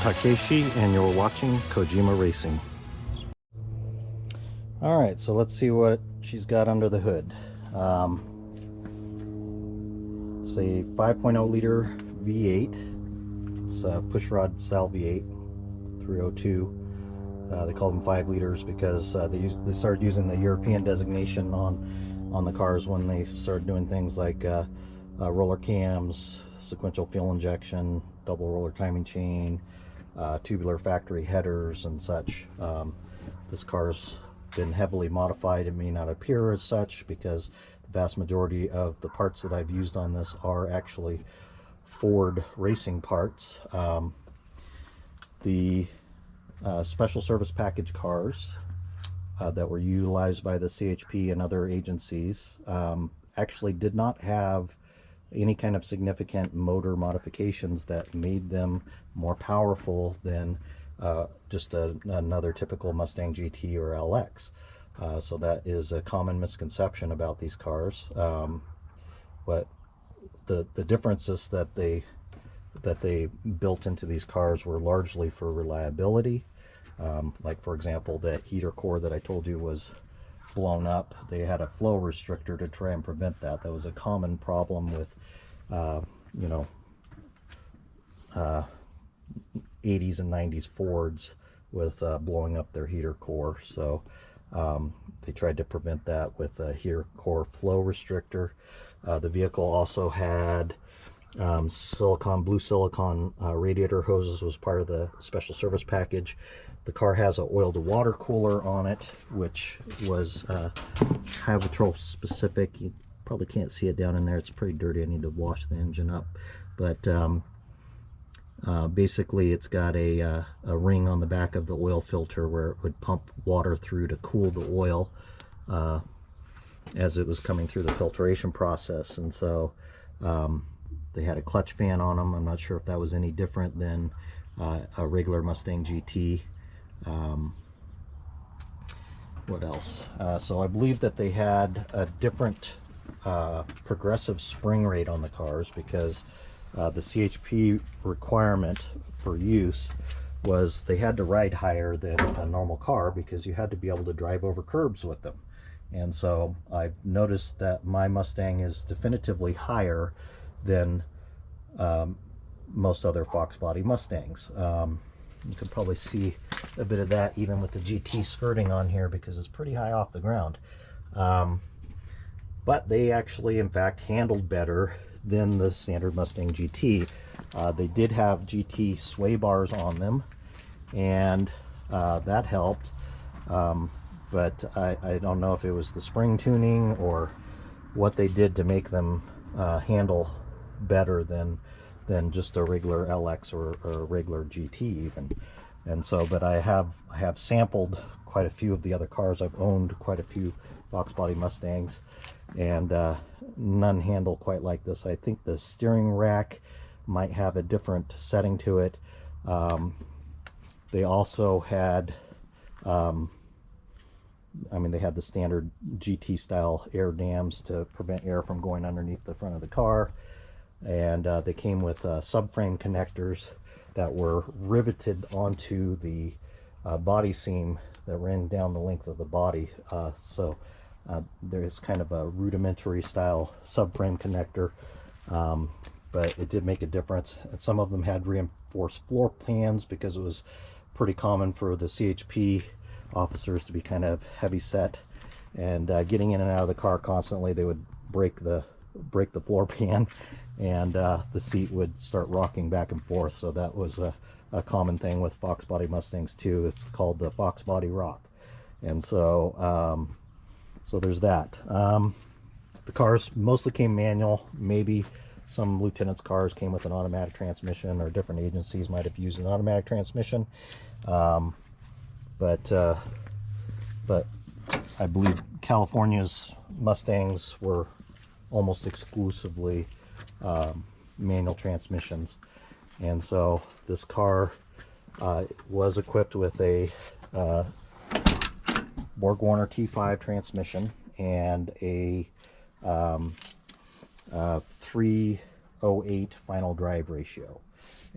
Takeshi, and you're watching Kojima Racing. Alright, so let's see what she's got under the hood. It's a 5.0 liter V8. It's a pushrod style V8, 302. They call them 5 liters because they started using the European designation on the cars when they started doing things like roller cams, sequential fuel injection, double roller timing chain, tubular factory headers and such. This car's been heavily modified. It may not appear as such because the vast majority of the parts that I've used on this are actually Ford racing parts. The special service package cars that were utilized by the CHP and other agencies actually did not have any kind of significant motor modifications that made them more powerful than just another typical Mustang GT or LX. So that is a common misconception about these cars. But the differences that they built into these cars were largely for reliability. Like for example, that heater core that I told you was blown up, they had a flow restrictor to try and prevent that. That was a common problem with 80s and 90s Fords with blowing up their heater core. So they tried to prevent that with a heater core flow restrictor. The vehicle also had blue silicon radiator hoses, was part of the special service package. The car has an oil to water cooler on it, which was Havitrol specific. You probably can't see it down in there, it's pretty dirty. I need to wash the engine up. But basically it's got a ring on the back of the oil filter where it would pump water through to cool the oil as it was coming through the filtration process. And so they had a clutch fan on them. I'm not sure if that was any different than a regular Mustang GT. What else? So I believe that they had a different progressive spring rate on the cars because the CHP requirement for use was they had to ride higher than a normal car because you had to be able to drive over curbs with them. And so I've noticed that my Mustang is definitively higher than most other Fox Body Mustangs. You can probably see a bit of that even with the GT skirting on here because it's pretty high off the ground. But they actually, in fact, handled better than the standard Mustang GT. They did have GT sway bars on them, and that helped. But I don't know if it was the spring tuning or what they did to make them handle better than just a regular LX or a regular GT even. And so, but I have sampled quite a few of the other cars. I've owned quite a few Fox Body Mustangs, and none handle quite like this. I think the steering rack might have a different setting to it. They also had they had the standard GT style air dams to prevent air from going underneath the front of the car. And they came with subframe connectors that were riveted onto the body seam that ran down the length of the body. So there's kind of a rudimentary style subframe connector, but it did make a difference. And some of them had reinforced floor pans because it was pretty common for the CHP officers to be kind of heavy set, and getting in and out of the car constantly, they would break the floor pan, and the seat would start rocking back and forth. So that was a common thing with Fox Body Mustangs too. It's called the Fox Body Rock. And so so there's that. The cars mostly came manual. Maybe some lieutenants' cars came with an automatic transmission, or different agencies might have used an automatic transmission. But I believe California's Mustangs were almost exclusively manual transmissions. And so this car was equipped with a Borg-Warner T5 transmission and a 308 final drive ratio.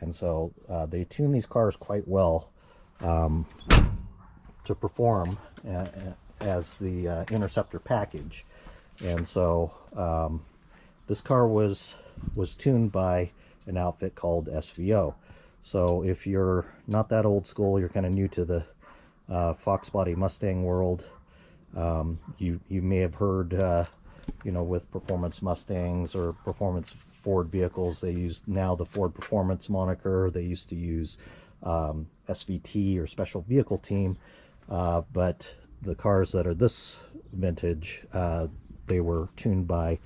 And so they tune these cars quite well to perform as the Interceptor package. And so this car was tuned by an outfit called SVO. So if you're not that old school, you're kind of new to the Fox Body Mustang world, you may have heard, you know, with performance Mustangs or performance Ford vehicles, they use now the Ford Performance moniker. They used to use SVT or Special Vehicle Team, but the cars that are this vintage, they were tuned by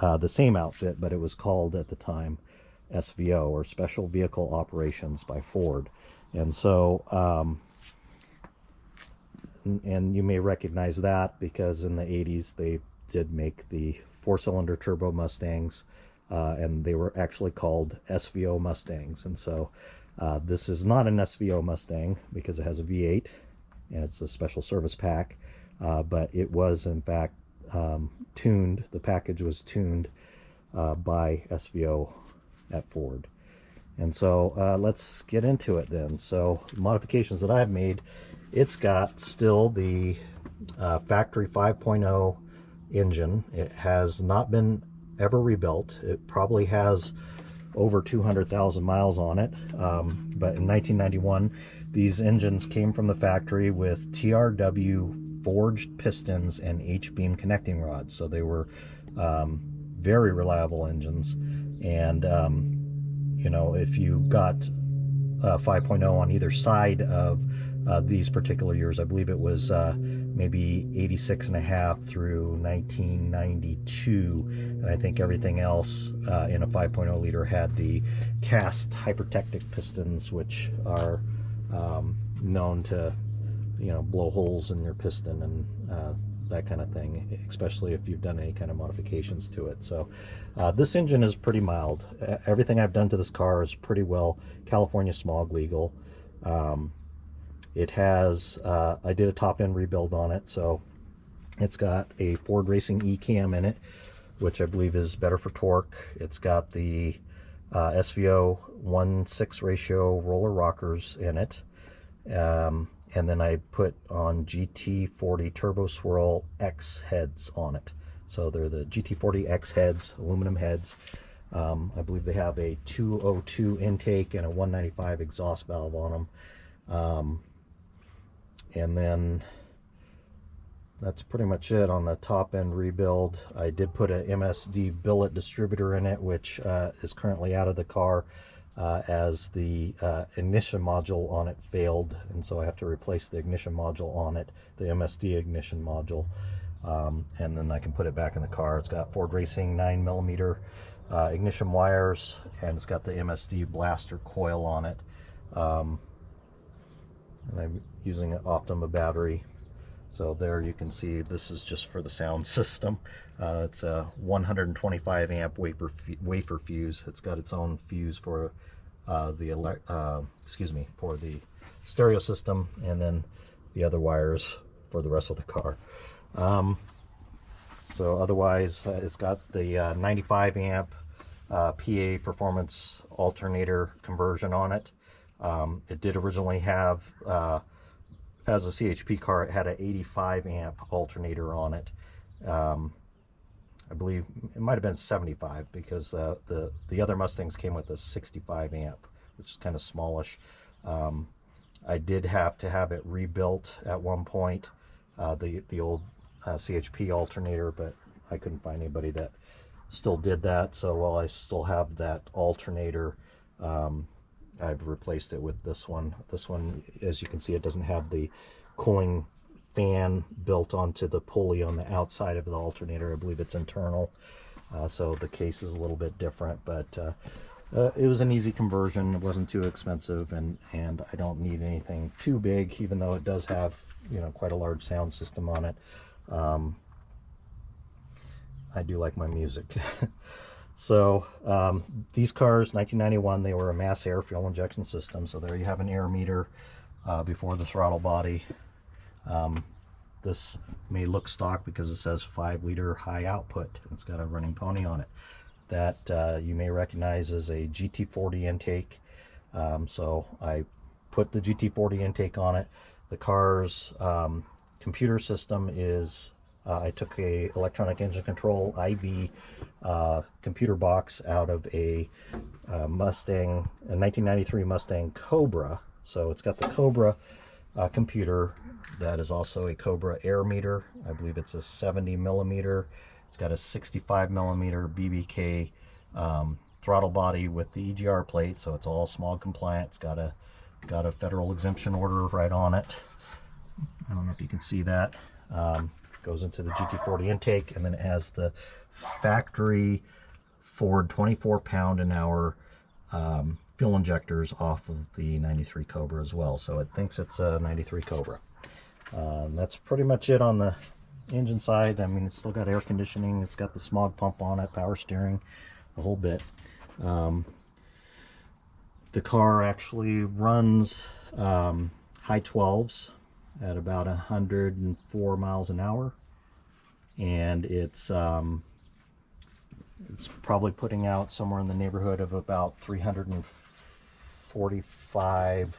the same outfit, but it was called at the time SVO, or Special Vehicle Operations by Ford. And so and you may recognize that because in the 80s they did make the 4-cylinder turbo Mustangs, and they were actually called SVO Mustangs. And so this is not an SVO Mustang because it has a V8 and it's a special service pack, but it was in fact tuned. The package was tuned by SVO at Ford. And so let's get into it then. So modifications that I've made, it's got still the factory 5.0 engine. It has not been ever rebuilt. It probably has over 200,000 miles on it, but in 1991 these engines came from the factory with TRW forged pistons and H-beam connecting rods, so they were very reliable engines. And you know, if you got 5.0 on either side of these particular years, I believe it was maybe 86 and a half through 1992, and I think everything else in a 5.0 liter had the cast hypertectic pistons, which are known to, you know, blow holes in your piston and that kind of thing, especially if you've done any kind of modifications to it. So this engine is pretty mild. Everything I've done to this car is pretty well California smog legal. It has, I did a top end rebuild on it, so it's got a Ford Racing E-Cam in it, which I believe is better for torque. It's got the SVO 1:6 ratio roller rockers in it. And then I put on GT40 Turbo Swirl X heads on it. So they're the GT40 X heads, aluminum heads. I believe they have a 202 intake and a 195 exhaust valve on them. And then that's pretty much it on the top end rebuild. I did put a MSD billet distributor in it, which is currently out of the car, as the ignition module on it failed, and so I have to replace the ignition module on it, the MSD ignition module, and then I can put it back in the car. It's got Ford Racing 9mm ignition wires, and it's got the MSD blaster coil on it, and I'm using an Optima battery. So there you can see this is just for the sound system. It's a 125 amp wafer fuse. It's got its own fuse for for the stereo system, and then the other wires for the rest of the car. So otherwise, it's got the 95 amp PA performance alternator conversion on it. It did originally have, as a CHP car, it had an 85 amp alternator on it. I believe it might have been 75 because the other Mustangs came with a 65 amp, which is kind of smallish. I did have to have it rebuilt at one point, the old CHP alternator, but I couldn't find anybody that still did that. So while I still have that alternator, I've replaced it with this one. This one, as you can see, it doesn't have the cooling fan built onto the pulley on the outside of the alternator. I believe it's internal, so the case is a little bit different, but it was an easy conversion. It wasn't too expensive, and I don't need anything too big, even though it does have, you know, quite a large sound system on it. I do like my music. So these cars, 1991, they were a mass air fuel injection system. So there you have an air meter before the throttle body. This may look stock because it says 5-liter high output. It's got a running pony on it. That you may recognize as a GT40 intake. So I put the GT40 intake on it. The car's computer system is, I took a electronic engine control IV computer box out of a Mustang, a 1993 Mustang Cobra. So it's got the Cobra computer. That is also a Cobra air meter. I believe it's a 70 millimeter. It's got a 65 millimeter BBK throttle body with the EGR plate, so it's all smog compliant. It's got a federal exemption order right on it. I don't know if you can see that. Goes into the GT40 intake, and then it has the factory Ford 24 pound an hour fuel injectors off of the 93 Cobra as well. So it thinks it's a 93 Cobra. That's pretty much it on the engine side. I mean, it's still got air conditioning. It's got the smog pump on it, power steering, the whole bit. The car actually runs high 12s at about 104 miles an hour, and it's probably putting out somewhere in the neighborhood of about 345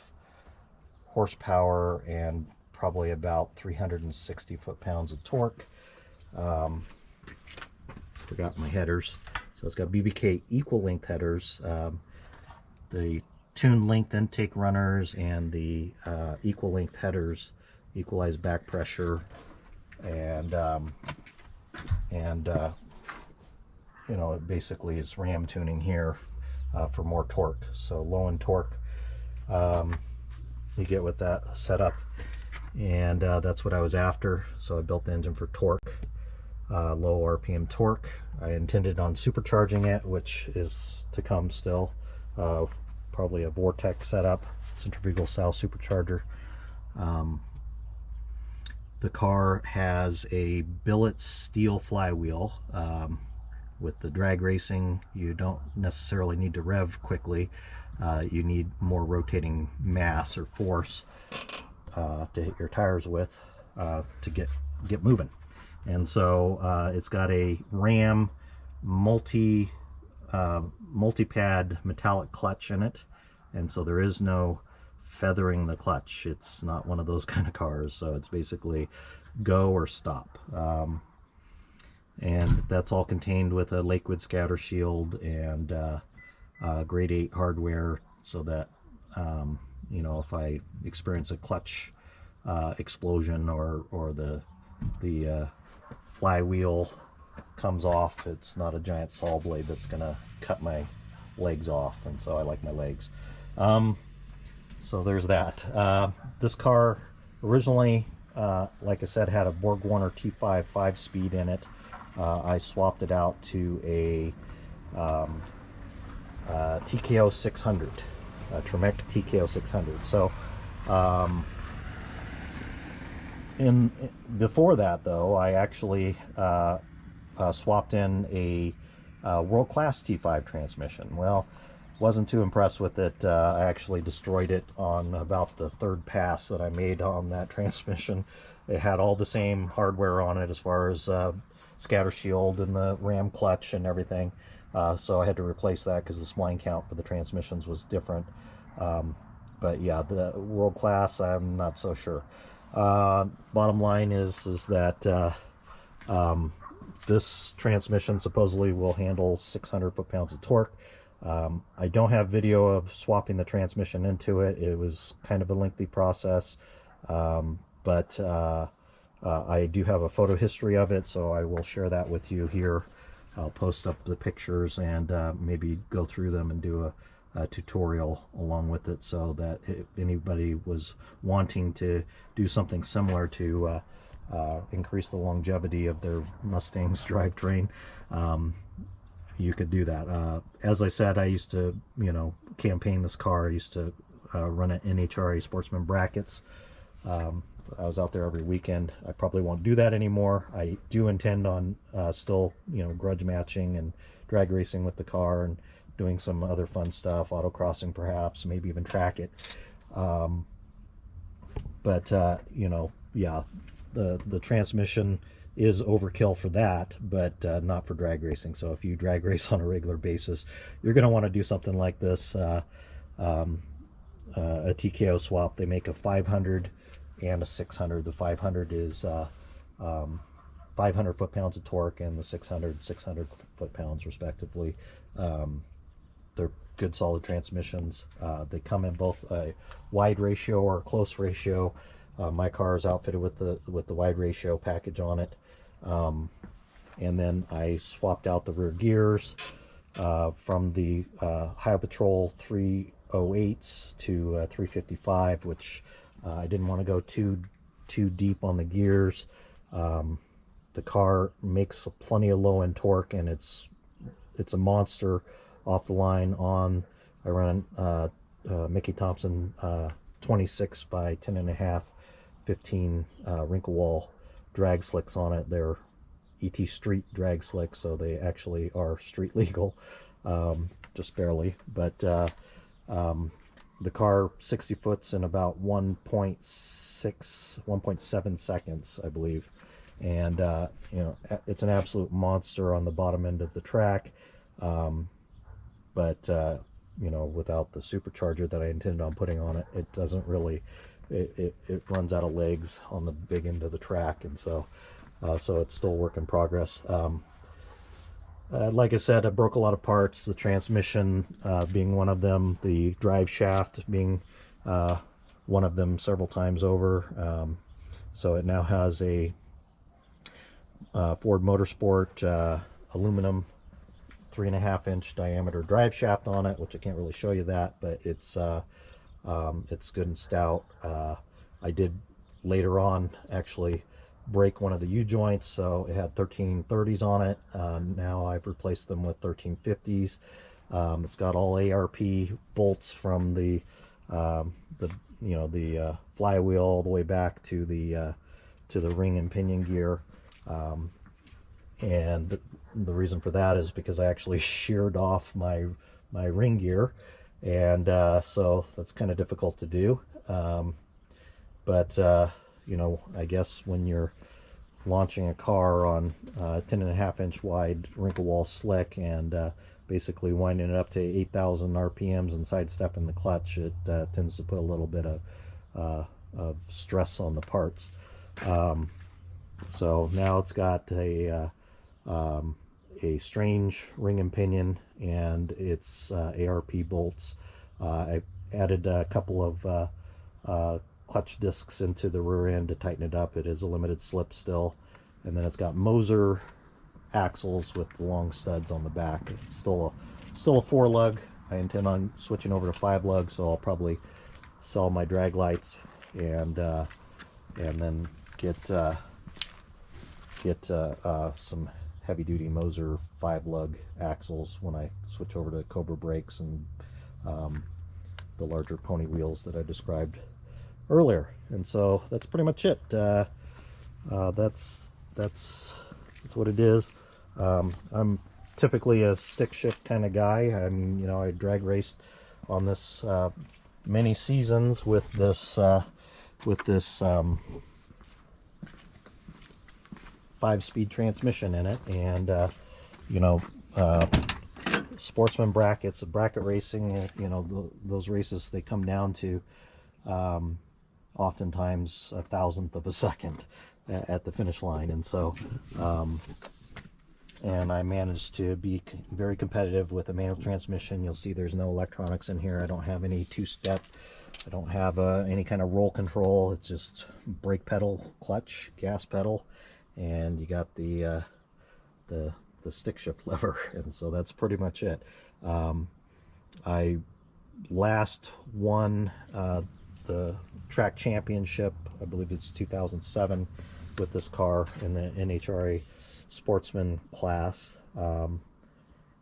horsepower and probably about 360 foot-pounds of torque. Forgot my headers. So it's got BBK equal length headers, the tuned length intake runners, and the equal length headers equalize back pressure, and you know, it basically is ram tuning here for more torque. So low end torque you get with that setup, and that's what I was after. So I built the engine for torque, low RPM torque. I intended on supercharging it, which is to come still. Probably a Vortex setup, centrifugal style supercharger. The car has a billet steel flywheel. With the drag racing, you don't necessarily need to rev quickly. You need more rotating mass or force to hit your tires with to get moving. And so it's got a Ram multi-pad metallic clutch in it, and so there is no feathering the clutch. It's not one of those kind of cars, so it's basically go or stop. And that's all contained with a Lakewood scatter shield and grade 8 hardware, so that you know, if I experience a clutch explosion or the flywheel comes off, it's not a giant saw blade that's gonna cut my legs off, and so I like my legs. So there's that. This car originally, like I said, had a Borg Warner T5 5-speed in it. I swapped it out to a TKO 600, a Tremec TKO 600. So before that, though, I actually swapped in a world-class T5 transmission. Well, wasn't too impressed with it. I actually destroyed it on about the third pass that I made on that transmission. It had all the same hardware on it as far as scatter shield and the ram clutch and everything. So I had to replace that because the spline count for the transmissions was different. But yeah, the world class, I'm not so sure. Bottom line is that this transmission supposedly will handle 600 foot-pounds of torque. I don't have video of swapping the transmission into it. It was kind of a lengthy process, but I do have a photo history of it, so I will share that with you here. I'll post up the pictures and maybe go through them and do a tutorial along with it, so that if anybody was wanting to do something similar to increase the longevity of their Mustang's drivetrain, you could do that. As I said, I used to, you know, campaign this car. I used to run it NHRA Sportsman brackets. I was out there every weekend. I probably won't do that anymore. I do intend on still, you know, grudge matching and drag racing with the car and doing some other fun stuff, autocrossing perhaps, maybe even track it. But you know, yeah, the transmission is overkill for that, but not for drag racing. So if you drag race on a regular basis, you're going to want to do something like this. a TKO swap. They make a 500 and a 600. The 500 is 500 foot-pounds of torque, and the 600 foot-pounds respectively. They're good solid transmissions. They come in both a wide ratio or a close ratio. My car is outfitted with the wide ratio package on it. And then I swapped out the rear gears from the Highway Patrol 308s to 355, which I didn't want to go too deep on the gears. The car makes plenty of low end torque, and it's a monster off the line on. I run Mickey Thompson 26 by 10.5 15 wrinkle wall drag slicks on it. They're ET Street drag slicks, so they actually are street legal, just barely. But the car 60 foots in about 1.7 seconds, I believe. And you know, it's an absolute monster on the bottom end of the track. But you know, without the supercharger that I intended on putting on it, it doesn't really, it runs out of legs on the big end of the track. And so so it's still a work in progress. Like I said, I broke a lot of parts, the transmission being one of them, the drive shaft being one of them several times over. So it now has a Ford Motorsport aluminum 3.5-inch diameter drive shaft on it, which I can't really show you that, but it's good and stout. I did later on actually break one of the U-joints, so it had 1330s on it. Now I've replaced them with 1350s. It's got all ARP bolts from the flywheel all the way back to the ring and pinion gear. And the reason for that is because I actually sheared off my ring gear, and so that's kind of difficult to do. But you know, I guess when you're launching a car on 10.5-inch wide wrinkle wall slick and basically winding it up to 8,000 RPMs and sidestepping the clutch, it tends to put a little bit of stress on the parts. So now it's got a strange ring and pinion, and its ARP bolts. I added a couple of clutch discs into the rear end to tighten it up. It is a limited slip still, and then it's got Moser axles with long studs on the back. It's still a 4-lug. I intend on switching over to 5-lug, so I'll probably sell my drag lights and then get some heavy-duty Moser 5-lug axles when I switch over to Cobra brakes and the larger pony wheels that I described earlier. And so that's pretty much it. That's what it is. I'm typically a stick shift kind of guy. I mean, you know, I drag raced on this many seasons with this 5-speed transmission in it, and you know, sportsman brackets, bracket racing, you know, those races, they come down to oftentimes 1/1000th of a second at the finish line. And so and I managed to be very competitive with a manual transmission. You'll see there's no electronics in here. I don't have any 2-step. I don't have any kind of roll control. It's just brake pedal, clutch, gas pedal, and you got the stick shift lever. And so that's pretty much it. I last won the track championship, I believe it's 2007, with this car in the NHRA sportsman class,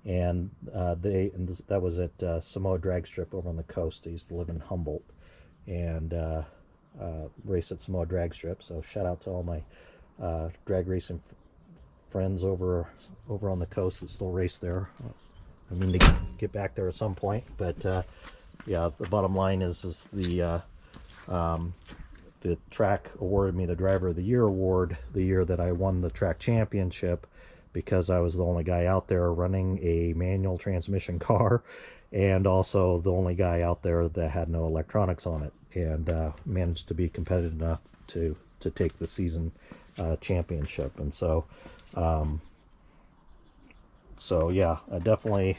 and that was at Samoa Drag Strip over on the coast. I used to live in Humboldt and race at Samoa Drag Strip, so shout out to all my drag racing friends over on the coast that still race there. I mean to get back there at some point, but yeah, the bottom line is the track awarded me the Driver of the Year award the year that I won the track championship, because I was the only guy out there running a manual transmission car, and also the only guy out there that had no electronics on it, and managed to be competitive enough to take the season championship. And so so yeah, I definitely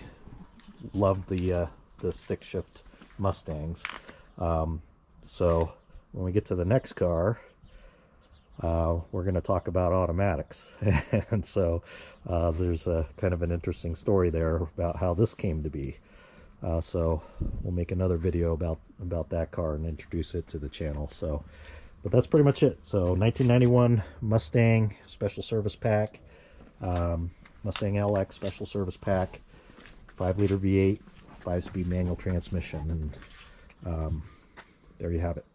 love the stick shift Mustangs. So when we get to the next car, we're going to talk about automatics. And so there's a kind of an interesting story there about how this came to be. So we'll make another video about that car and introduce it to the channel. So, but that's pretty much it. So 1991 Mustang Special Service Pack, Mustang LX Special Service Pack, 5-liter V8, 5-speed manual transmission, and there you have it.